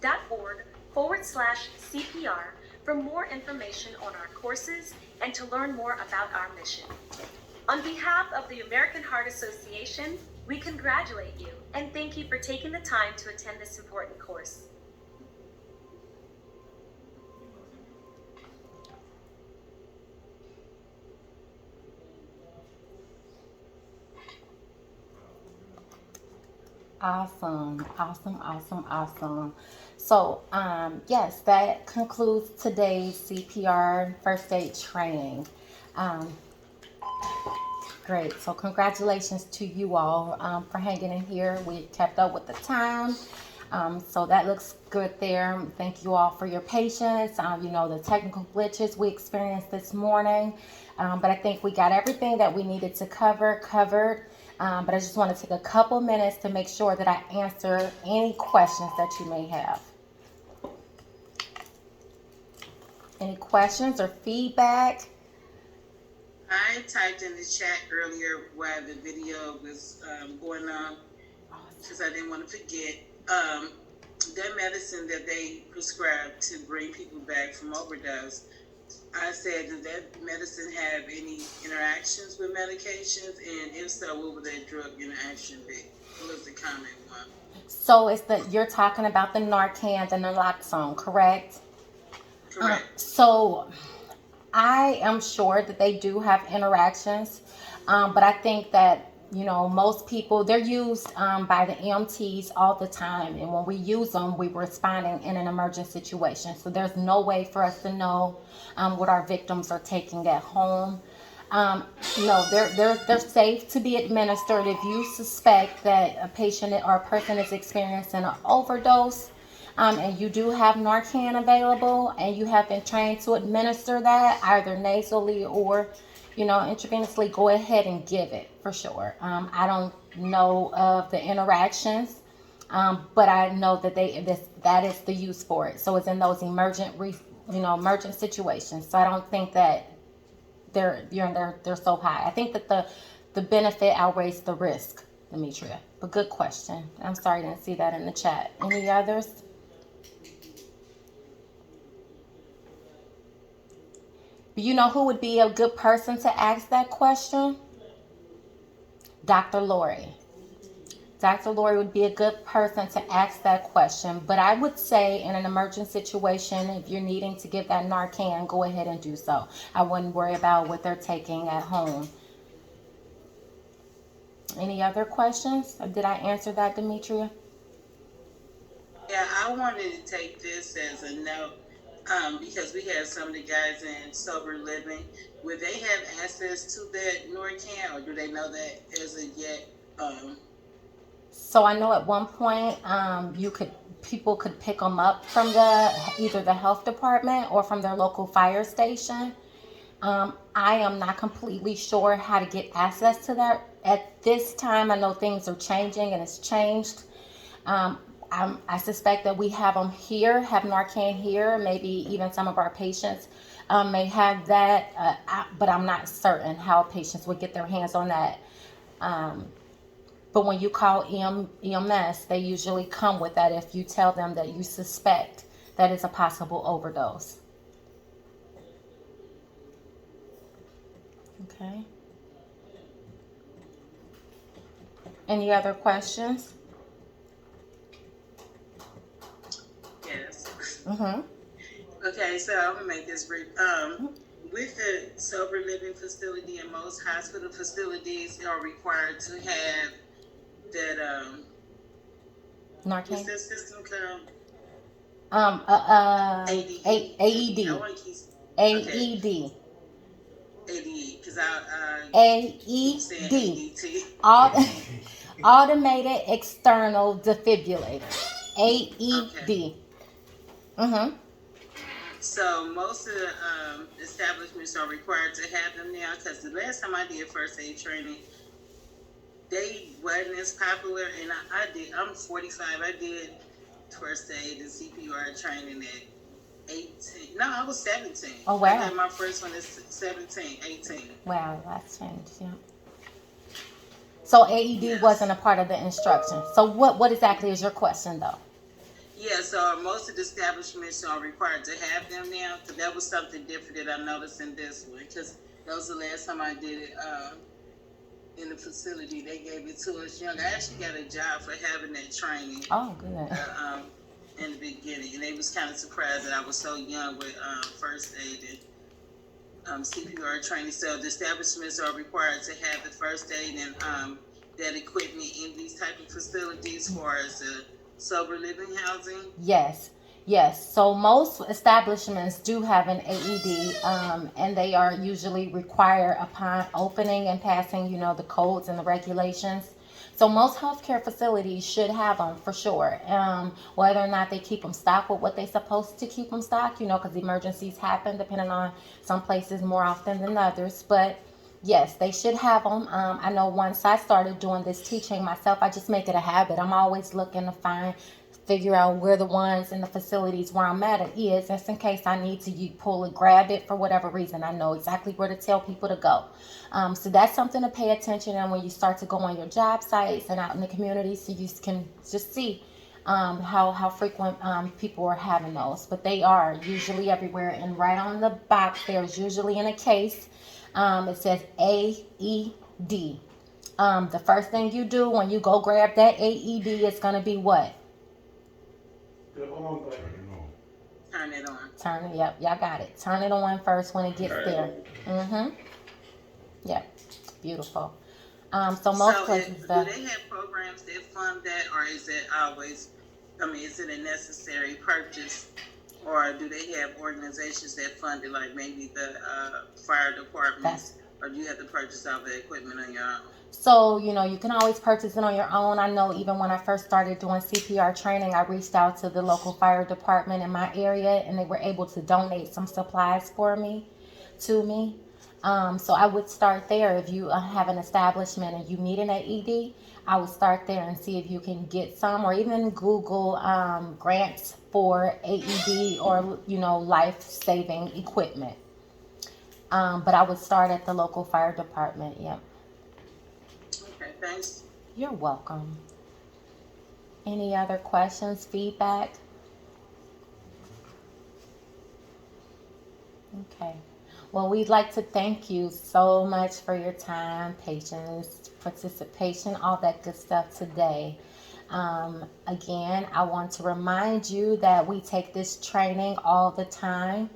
www.untitled.org/CPR for more information on our courses and to learn more about our mission. On behalf of the American Heart Association, we congratulate you and thank you for taking the time to attend this important course. Awesome, awesome, awesome, awesome. So, yes, that concludes today's CPR first aid training. Great. So, congratulations to you all for hanging in here. We kept up with the time. So that looks good there. Thank you all for your patience. The technical glitches we experienced this morning. But I think we got everything that we needed to covered. But I just want to take a couple minutes to make sure that I answer any questions that you may have. Any questions or feedback? I typed in the chat earlier while the video was going on, because I didn't want to forget. That medicine that they prescribe to bring people back from overdose, I said, does that medicine have any interactions with medications? And if so, what would that drug interaction be? What was the comment one? So you're talking about the Narcan and the naloxone, correct? Correct. So I am sure that they do have interactions, but I think that most people, they're used by the EMTs all the time. And when we use them, we're responding in an emergent situation. So there's no way for us to know what our victims are taking at home. They're safe to be administered if you suspect that a patient or a person is experiencing an overdose, and you do have Narcan available and you have been trained to administer that either nasally or intravenously, go ahead and give it for sure. I don't know of the interactions, but I know that that is the use for it. So it's in those emergent situations. So I don't think that they're so high. I think that the benefit outweighs the risk, Demetria. But good question. I'm sorry I didn't see that in the chat. Any others? You know who would be a good person to ask that question? Dr. Lori. Dr. Lori would be a good person to ask that question. But I would say in an emergent situation, if you're needing to give that Narcan, go ahead and do so. I wouldn't worry about what they're taking at home. Any other questions? Did I answer that, Demetria? Yeah, I wanted to take this as a note. Because we have some of the guys in sober living, would they have access to that Narcan, or do they know that as of yet? So I know at one point, people could pick them up from either the health department or from their local fire station. I am not completely sure how to get access to that at this time. I know things are changing and it's changed. I suspect that we have them here, have Narcan here. Maybe even some of our patients may have that, but I'm not certain how patients would get their hands on that. But when you call EMS, they usually come with that if you tell them that you suspect that it's a possible overdose. Okay. Any other questions? Mm-hmm. Okay, so I'm gonna make this brief. With the sober living facility, and most hospital facilities are required to have that Narcan. What's that system called? AED. AED. AED. AED, because I AED. Automated external defibrillator. AED. Okay. Mm-hmm. So most of the establishments are required to have them now, because the last time I did first aid training, they wasn't as popular, and I'm 45. I did first aid and CPR training at 18. No, I was 17. Oh, wow. I had my first one at 17, 18. Wow, that's changed, yeah. So AED wasn't a part of the instruction. So what exactly is your question, though? Yeah, so most of the establishments are required to have them now. Because that was something different that I noticed in this one. Because that was the last time I did it in the facility. They gave it to us young. I actually got a job for having that training. Oh, good. In the beginning, and they was kind of surprised that I was so young with first aid and CPR training. So the establishments are required to have the first aid and that equipment in these type of facilities for as a sober living housing. Yes. Yes. So most establishments do have an AED, and they are usually required upon opening and passing, the codes and the regulations. So most healthcare facilities should have them for sure. Whether or not they keep them stocked with what they're supposed to keep them stocked, because emergencies happen depending on some places more often than others. But yes, they should have them. I know once I started doing this teaching myself, I just make it a habit. I'm always looking to figure out where the ones in the facilities where I'm at is, just in case I need to pull and grab it for whatever reason. I know exactly where to tell people to go. So that's something to pay attention to when you start to go on your job sites and out in the community, so you can just see how frequent people are having those. But they are usually everywhere, and right on the box there's usually in a case it says AED. The first thing you do when you go grab that AED is going to be what? The on button. Turn it on. Turn it, yep, y'all got it. Turn it on first when it gets there. Yep, beautiful. So most places do they have programs that fund that, or is it always, is it a necessary purchase, or do they have organizations that fund it, like maybe the fire departments, or do you have to purchase all the equipment on your own? So, you can always purchase it on your own. I know even when I first started doing CPR training, I reached out to the local fire department in my area, and they were able to donate some supplies to me. So I would start there. If you have an establishment and you need an AED, I would start there and see if you can get some, or even Google grants for AED or, life-saving equipment. But I would start at the local fire department, yep. Okay, thanks. You're welcome. Any other questions, feedback? Okay. Well, we'd like to thank you so much for your time, patience, participation, all that good stuff today. Again, I want to remind you that we take this training all the time.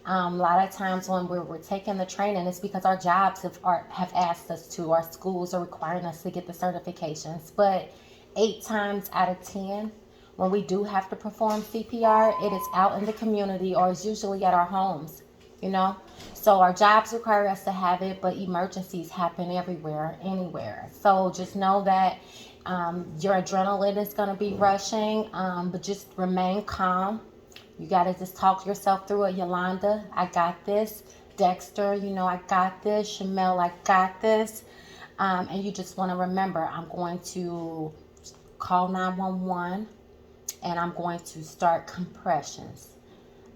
A lot of times when we're taking the training, it's because our jobs have asked us to, our schools are requiring us to get the certifications. But 8 times out of 10, when we do have to perform CPR, it is out in the community, or it's usually at our homes, So our jobs require us to have it, but emergencies happen everywhere, anywhere. So just know that your adrenaline is going to be rushing, but just remain calm. You got to just talk yourself through it. Yolanda, I got this. Dexter, I got this. Shamel, I got this. And you just want to remember, I'm going to call 911 and I'm going to start compressions.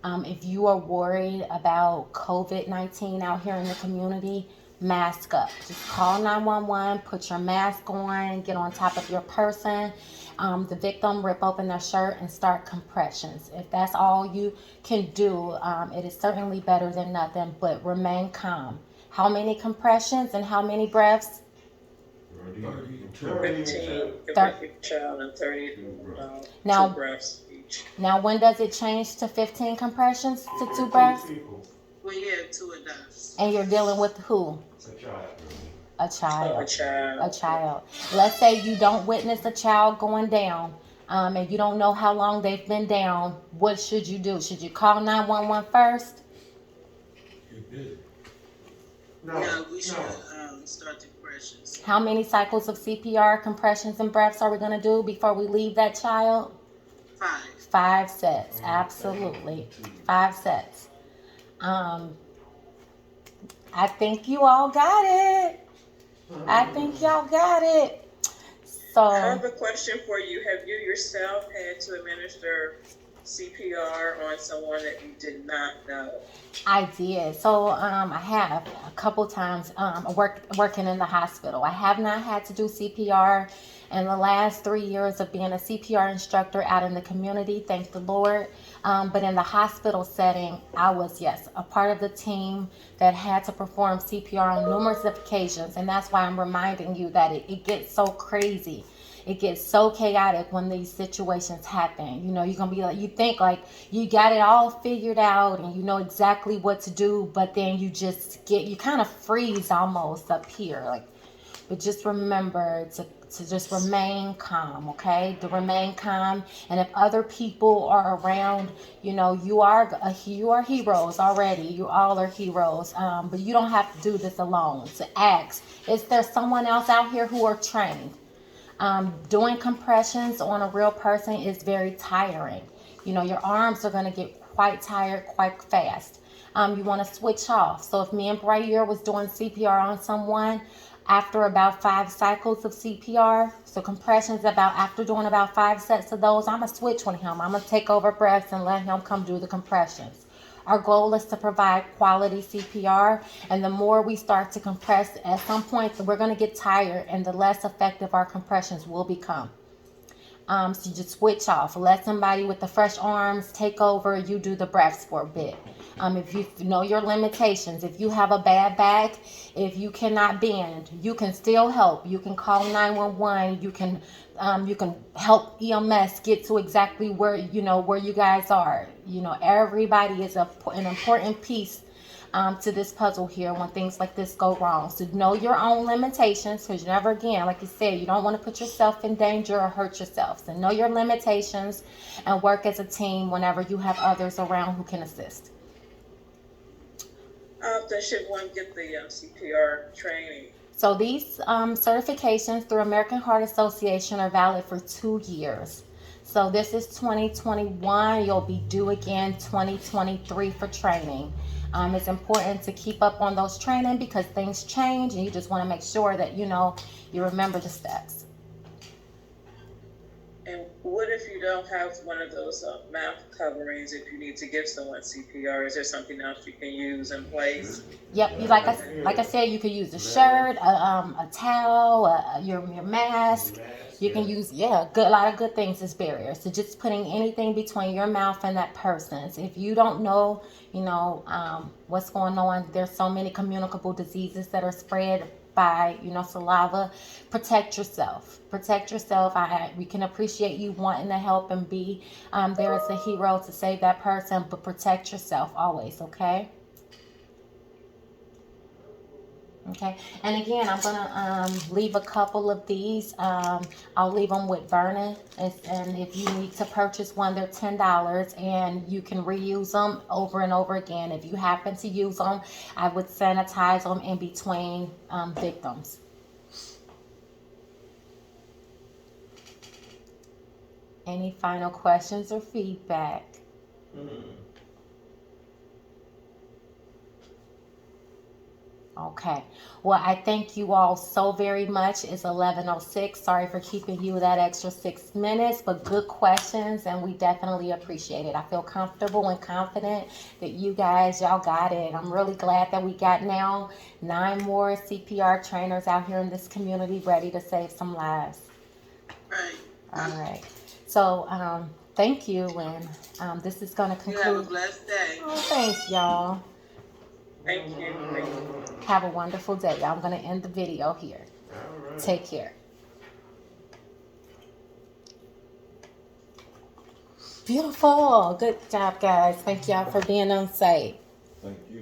If you are worried about COVID-19 out here in the community, mask up. Just call 911, put your mask on, get on top of your person. The victim, rip open their shirt and start compressions. If that's all you can do, it is certainly better than nothing, but remain calm. How many compressions and how many breaths? 15 child and 30 now, 2 breaths each. Now, when does it change to 15 compressions to 2 breaths? When you have 2 adults. And you're dealing with who? A child. A child. Let's say you don't witness a child going down, and you don't know how long they've been down. What should you do? Should you call 911 first? No, we should start the compressions. How many cycles of CPR, compressions, and breaths are we going to do before we leave that child? 5. 5 sets, absolutely. 5 sets. I think you all got it. I think y'all got it. So I have a question for you. Have you yourself had to administer CPR on someone that you did not know? I did. So I have a couple times working in the hospital. I have not had to do CPR, In the last 3 years of being a CPR instructor out in the community, thank the Lord. But in the hospital setting, I was, yes, a part of the team that had to perform CPR on numerous occasions. And that's why I'm reminding you that it gets so crazy. It gets so chaotic when these situations happen. You know, you're going to be like, you think like you got it all figured out and you know exactly what to do, but then you kind of freeze almost up here. Like, but just remember to just remain calm, okay? To remain calm. And if other people are around, you know, you are heroes already. You all are heroes. But you don't have to do this alone. To ask, is there someone else out here who are trained? Doing compressions on a real person is very tiring. You know, your arms are going to get quite tired quite fast. You want to switch off. So if me and Brayer was doing CPR on someone, after about 5 cycles of CPR, so compressions after doing about 5 sets of those, I'm going to switch with him. I'm going to take over breaths and let him come do the compressions. Our goal is to provide quality CPR, and the more we start to compress, at some point we're going to get tired and the less effective our compressions will become. So you just switch off. Let somebody with the fresh arms take over. You do the breaths for a bit. If you know your limitations, if you have a bad back, if you cannot bend, you can still help. You can call 911. You can help EMS get to exactly where you guys are. You know, everybody is an important piece to this puzzle here when things like this go wrong. So know your own limitations, because never again, like you said, you don't want to put yourself in danger or hurt yourself. So know your limitations and work as a team whenever you have others around who can assist. How often should one get the CPR training? So these certifications through American Heart Association are valid for 2 years. So this is 2021. You'll be due again 2023 for training. It's important to keep up on those training because things change and you just want to make sure that, you know, you remember the steps. And what if you don't have one of those mouth coverings if you need to give someone CPR? Is there something else you can use in place? Yep, like I said, you could use a shirt, a towel, your mask. You can use, a lot of good things as barriers. So just putting anything between your mouth and that person's. If you don't know, what's going on, there's so many communicable diseases that are spread by, saliva. Protect yourself. We can appreciate you wanting to help and be there as a hero to save that person, but protect yourself always, okay? Okay, and again, I'm gonna leave a couple of these. I'll leave them with Vernon, and if you need to purchase one, they're $10, and you can reuse them over and over again. If you happen to use them, I would sanitize them in between victims. Any final questions or feedback? Okay. Well, I thank you all so very much. It's 11:06. Sorry for keeping you that extra 6 minutes, but good questions, and we definitely appreciate it. I feel comfortable and confident that y'all got it. I'm really glad that we got now 9 more CPR trainers out here in this community ready to save some lives. Right. All right. So, thank you, and this is going to conclude. You have a blessed day. Oh, thanks, y'all. Thank you. Have a wonderful day. I'm going to end the video here. Right. Take care. Beautiful. Good job, guys. Thank y'all for being on site. Thank you.